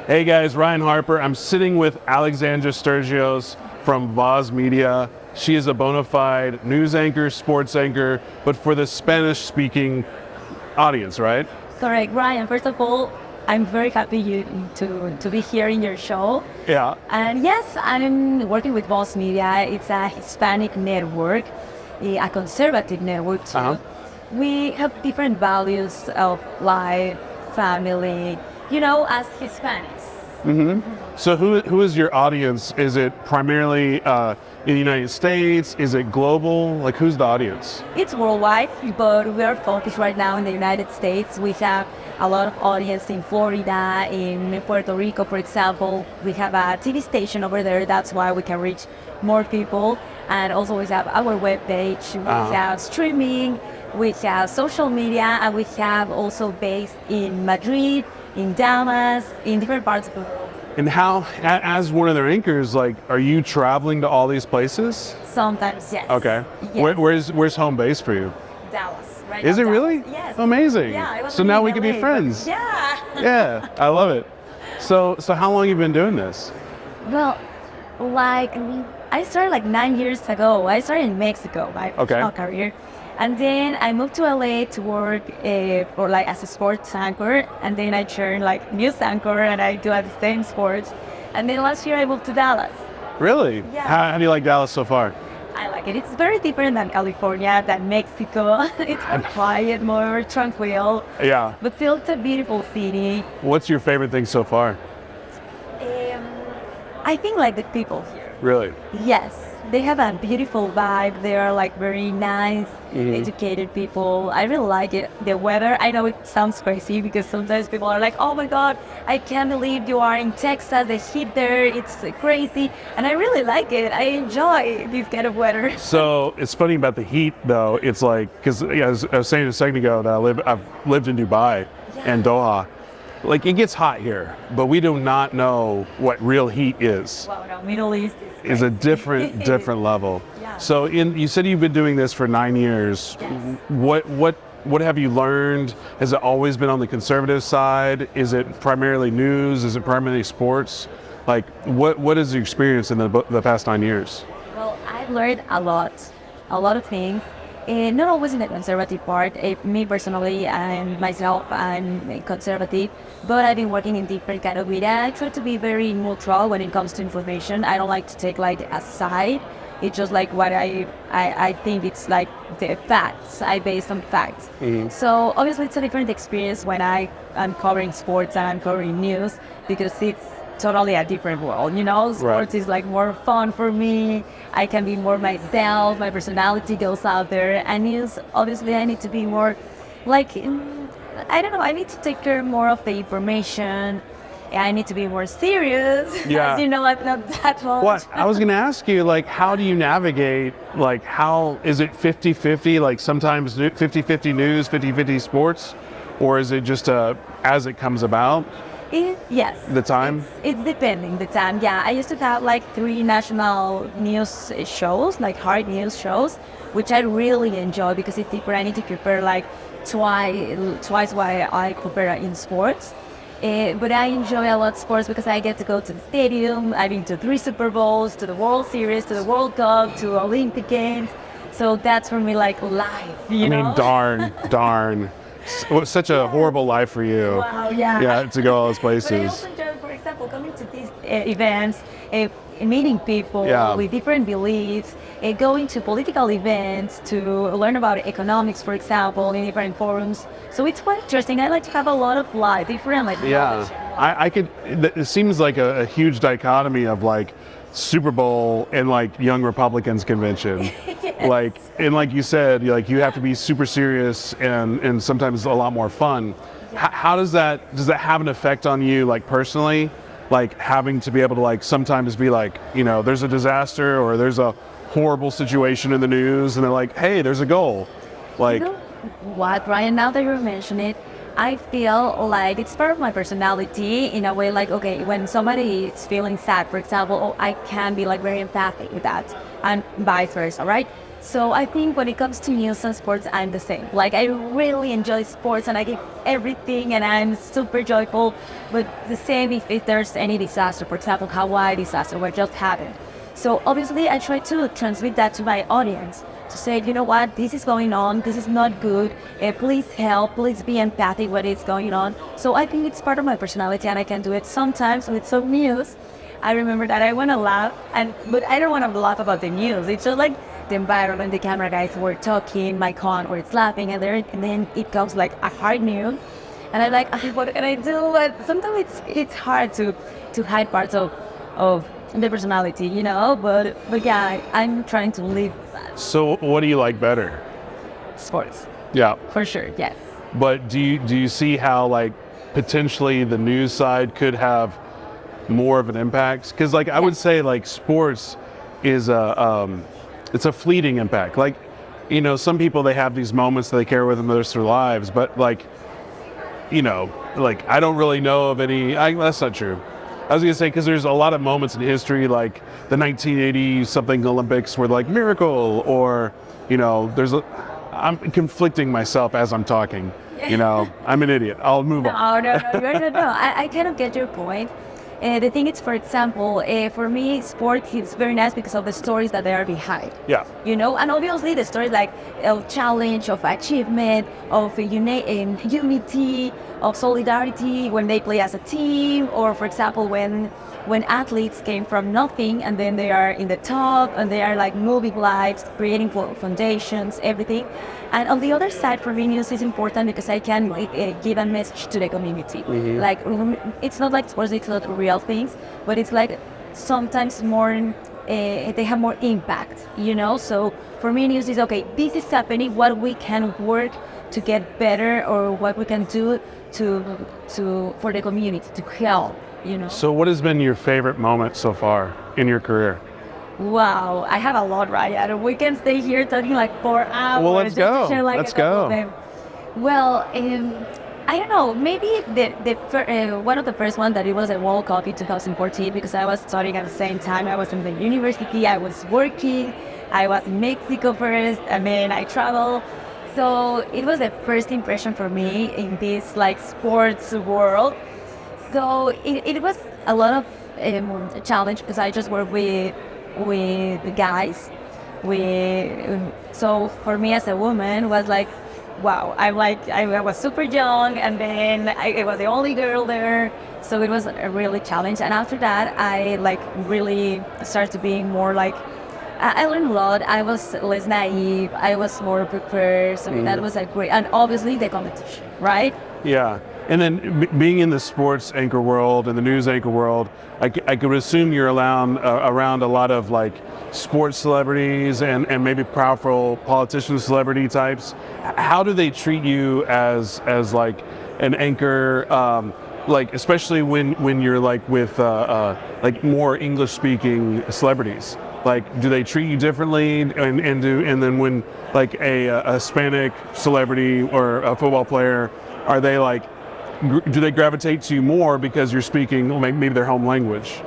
Hey guys, Ryan Harper. I'm sitting with Alexandra Stergios from Voz Media. She is a bona fide news anchor, sports anchor, but for the Spanish-speaking audience, right? Correct, Ryan. First of all, I'm very happy to be here in your show. Yeah. And yes, I'm working with Voz Media. It's a Hispanic network, a conservative network too. Uh-huh. We have different values of life, family, as Hispanics. Mm-hmm. So who is your audience? Is it primarily in the United States? Is it global? Like, who's the audience? It's worldwide, but we are focused right now in the United States. We have a lot of audience in Florida, in Puerto Rico, for example. We have a TV station over there. That's why we can reach more people. And also we have our webpage. We have streaming. We have social media, and we have also based in Madrid, in Dallas, in different parts of the world. And how, as one of their anchors, like, are you traveling to all these places? Sometimes, yes. Okay. Yes. Where's home base for you? Dallas, right? Is now, it really? Dallas. Yes. Amazing. Yeah, I was so now we in can be LA, friends. Yeah. Yeah, I love it. So how long have you been doing this? Well, I started 9 years ago. I started in Mexico, my professional career. And then I moved to LA to work as a sports anchor. And then I turned news anchor, and I do at the same sports. And then last year I moved to Dallas. Really? Yeah. How do you like Dallas so far? I like it. It's very different than California, than Mexico. It's more quiet, more tranquil. Yeah. But still, it's a beautiful city. What's your favorite thing so far? I think the people here. Really? Yes. They have a beautiful vibe. They are very nice, educated people. I really like it. The weather, I know it sounds crazy because sometimes people are like, oh my God, I can't believe you are in Texas. The heat there, it's crazy. And I really like it. I enjoy this kind of weather. So it's funny about the heat though. It's because as I was saying a second ago that I've lived in Dubai and Doha. It gets hot here, but we do not know what real heat is. Wow, no, Middle East is a different level. Yeah. So you said you've been doing this for 9 years. Yes. What have you learned? Has it always been on the conservative side? Is it primarily news? Is it primarily sports? What is the experience in the past 9 years? Well, I've learned a lot of things. Not always in the conservative part. Me personally and myself, I'm conservative, but I've been working in different kind of media. I try to be very neutral when it comes to information. I don't like to take a side. It's just what I think it's the facts. I base on facts. Mm-hmm. So obviously it's a different experience when I'm covering sports and I'm covering news because it's totally a different world, Sports is more fun for me. I can be more myself. My personality goes out there. And news, obviously, I need to be more I don't know. I need to take care more of the information. I need to be more serious. Yeah. As I'm not that much. What I was going to ask you, how do you navigate? How is it 50-50? Sometimes 50-50 news, 50-50 sports, or is it just as it comes about? Yes. The time? It's depending the time. Yeah, I used to have 3 national news shows, hard news shows, which I really enjoy because it's different. I need to prepare twice what I prepare in sports. But I enjoy a lot sports because I get to go to the stadium. I've been to 3 Super Bowls, to the World Series, to the World Cup, to Olympic Games. So that's for me life, I mean, darn. Such a horrible life for you. Wow, yeah. Yeah, to go all those places. But I also enjoy, for example, coming to these events, meeting people with different beliefs, going to political events to learn about economics, for example, in different forums. So it's quite interesting. I like to have a lot of different knowledge. Yeah, I could. It seems like a huge dichotomy of Super Bowl and Young Republicans convention. Yes. And like you said, you have to be super serious and sometimes a lot more fun. Yeah. How does that have an effect on you personally? Having to be able to sometimes be there's a disaster or there's a horrible situation in the news and they're hey, there's a goal. What, Ryan, now that you mention it, I feel it's part of my personality in a way okay, when somebody is feeling sad, for example, I can be very empathic with that and vice versa, right? So I think when it comes to news and sports, I'm the same. Like I really enjoy sports and I give everything and I'm super joyful. But the same if there's any disaster, for example, Hawaii disaster, what just happened. So obviously I try to transmit that to my audience to say, you know what, this is going on, this is not good, please help, please be empathic what is going on. So I think it's part of my personality and I can do it sometimes with some news. I remember that I want to laugh, but I don't want to laugh about the news. It's just like the environment, the camera guys were talking, my co-anchor laughing, and then it comes like a hard news. And I'm like, what can I do? But sometimes it's hard to hide parts of the personality, you know? But yeah, I'm trying to live that. So what do you like better? Sports. Yeah. For sure, yes. But do you see how like potentially the news side could have more of an impact? Because like I would say like sports is it's a fleeting impact. Like, you know, some people, they have these moments that they carry with them the rest of their lives, but like, you know, like I don't really know of any. That's not true. I was gonna say, because there's a lot of moments in history, like the 1980 something Olympics were like miracle, or, you know, I'm conflicting myself as I'm talking. You know, I'm an idiot. I'll move on. No, I kind of get your point. The thing is, for example, for me, sports is very nice because of the stories that they are behind. Yeah. You know, and obviously the stories like of challenge, of achievement, of unity, of solidarity when they play as a team, or for example, when athletes came from nothing and then they are in the top and they are like moving lives, creating foundations, everything. And on the other side, for me, news is important because I can give a message to the community. Mm-hmm. Like, it's not like sports, it's not real things, but it's like sometimes more, they have more impact, you know? So for me, news is, okay, this is happening, what we can work to get better or what we can do for the community, to help, you know? So what has been your favorite moment so far in your career? Wow, I have a lot, Ryan. We can stay here talking like 4 hours. Well, let's go. To share, like, let's go. Well, I don't know. Maybe one of the first ones that it was a World Cup in 2014 because I was studying at the same time. I was in the university. I was working. I was in Mexico first, and then I traveled. So it was the first impression for me in this like sports world. So it was a lot of challenge because I just worked with the guys. So for me as a woman was like, wow, I was super young and then I was the only girl there. So it was a really challenge. And after that, I like really started to be more like, I learned a lot. I was less naive. I was more prepared. So that was a great, and obviously the competition, right? Yeah. And then being in the sports anchor world and the news anchor world, I could assume you're around a lot of like sports celebrities and maybe powerful politician celebrity types. How do they treat you as like an anchor, like especially when you're like with like more English speaking celebrities? Like, do they treat you differently? And then when like a Hispanic celebrity or a football player, are they like, do they gravitate to you more because you're speaking maybe their home language?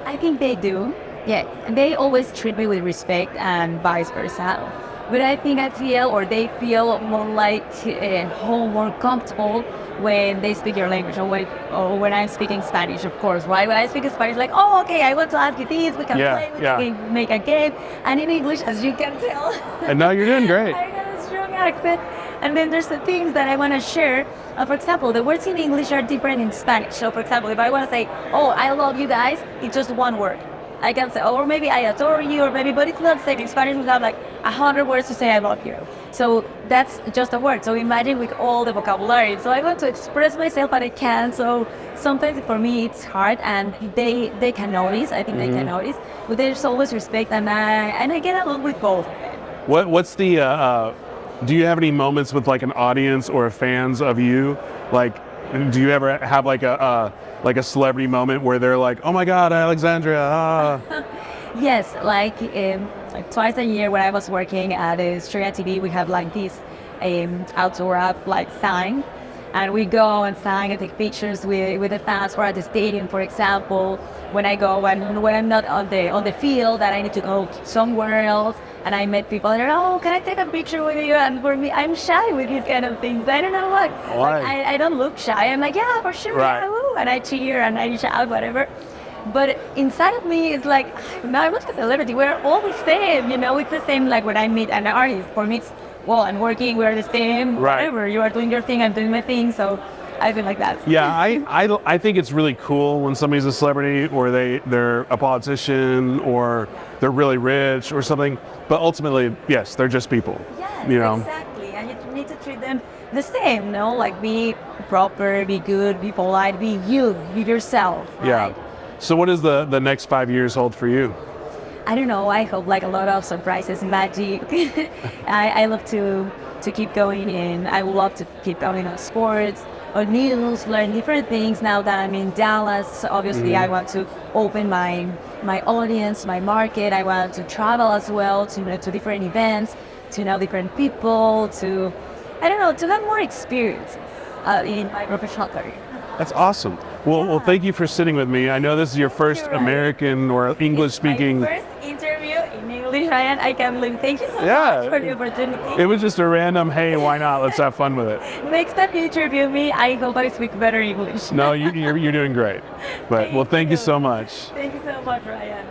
I think they do. Yeah, they always treat me with respect and vice versa. But I think they feel more like home, more comfortable when they speak your language or when I'm speaking Spanish, of course, right? When I speak Spanish, like, oh, okay, I want to ask you this, we can play, we can make a game. And in English, as you can tell. And now you're doing great. I have a strong accent. And then there's the things that I want to share. For example, the words in English are different in Spanish. So for example, if I want to say, oh, I love you guys, it's just one word. I can say, or maybe I adore you, or maybe, but it's not the same. In Spanish, we have like 100 words to say I love you. So that's just a word. So imagine with all the vocabulary. So I want to express myself, but I can't. So sometimes for me, it's hard, and they can notice. I think they can notice. But there's always respect, and I get along with both. What's the? Do you have any moments with like an audience or fans of you? Like, do you ever have like a celebrity moment where they're like, oh my God, Alexandra. Yes, like twice a year when I was working at Australia TV, we have like this autograph like sign. and we go and sign and take pictures with the fans, or at the stadium, for example. When I go and when I'm not on the field, and I need to go somewhere else, and I met people that are, oh, can I take a picture with you? And for me, I'm shy with these kind of things. I don't know what. Why? Like, I don't look shy. I'm like, yeah, for sure. Right. Yeah, woo, and I cheer and I shout, whatever. But inside of me, it's like, no, I'm not a celebrity. We're all the same, you know. It's the same like when I meet an artist. For me, it's, well, I'm working, we're the same, Right. whatever. You are doing your thing, I'm doing my thing. So I feel like that. Yeah, I think it's really cool when somebody's a celebrity, or they're a politician, or they're really rich or something. But ultimately, yes, they're just people. Yes, you know? exactly. And you need to treat them the same, no? Like, be proper, be good, be polite, be you, be yourself. Right? Yeah. So what does the next 5 years hold for you? I don't know. I hope like a lot of surprises, magic. I love to keep going in. I would love to keep going on sports, on news, learn different things. Now that I'm in Dallas, obviously I want to open my audience, my market. I want to travel as well to different events, to know different people, to, I don't know, to have more experience in my professional career. That's awesome. Well, thank you for sitting with me. I know this is your first You're right. American or English speaking. My first interview in English, Ryan. I can't believe. Thank you so Yeah. much for the opportunity. It was just a random, hey, why not? Let's have fun with it. Next time you interview me, I hope I speak better English. No, you're doing great. But well, thank you so much. Thank you so much, Ryan.